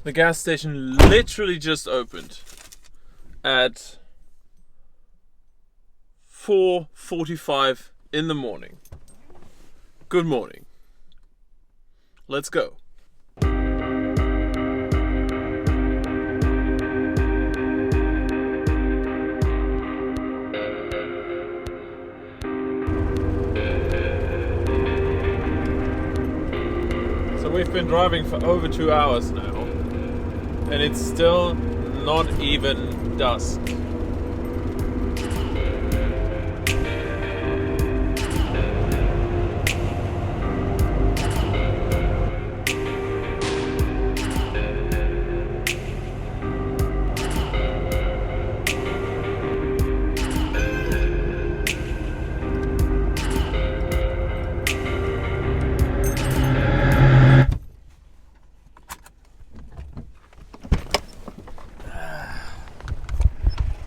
The gas station literally just opened at 4:45 in the morning. Good morning. Let's go. So we've been driving for over 2 hours now, and it's still not even dusk.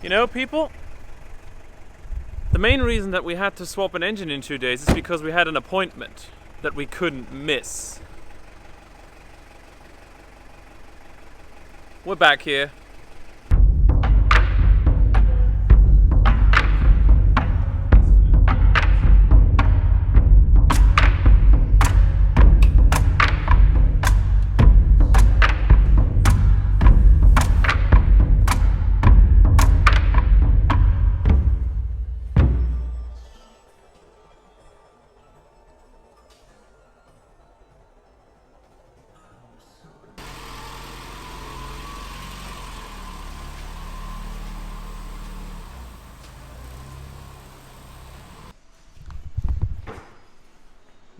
You know, people, the main reason that we had to swap an engine in 2 days is because we had an appointment that we couldn't miss. We're back here.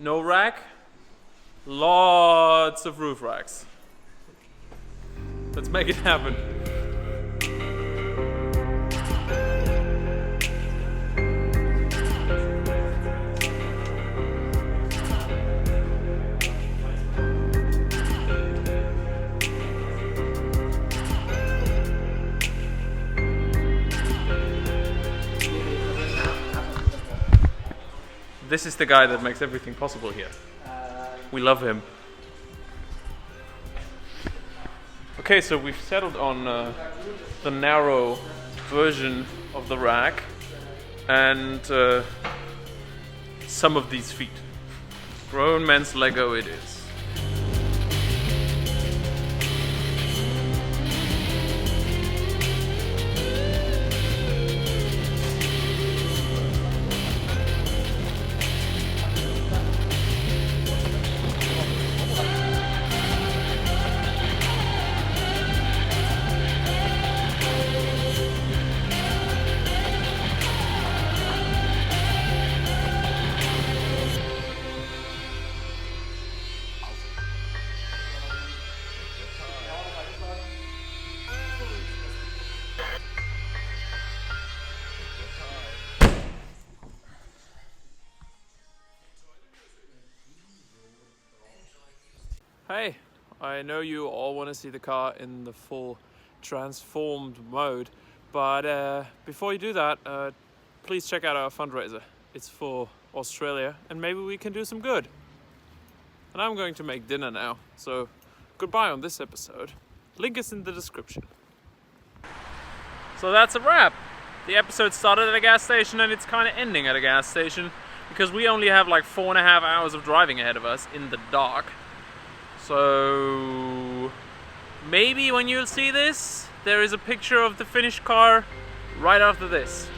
No rack, lots of roof racks. Let's make it happen. This is the guy that makes everything possible here. We love him. Okay, so we've settled on the narrow version of the rack and some of these feet. Grown man's Lego it is. Hey, I know you all want to see the car in the full transformed mode, but before you do that, please check out our fundraiser. It's for Australia, and maybe we can do some good. And I'm going to make dinner now, so goodbye on this episode. Link is in the description. So that's a wrap. The episode started at a gas station and it's kind of ending at a gas station because we only have like 4.5 hours of driving ahead of us in the dark. So maybe when you'll see this, there is a picture of the finished car right after this.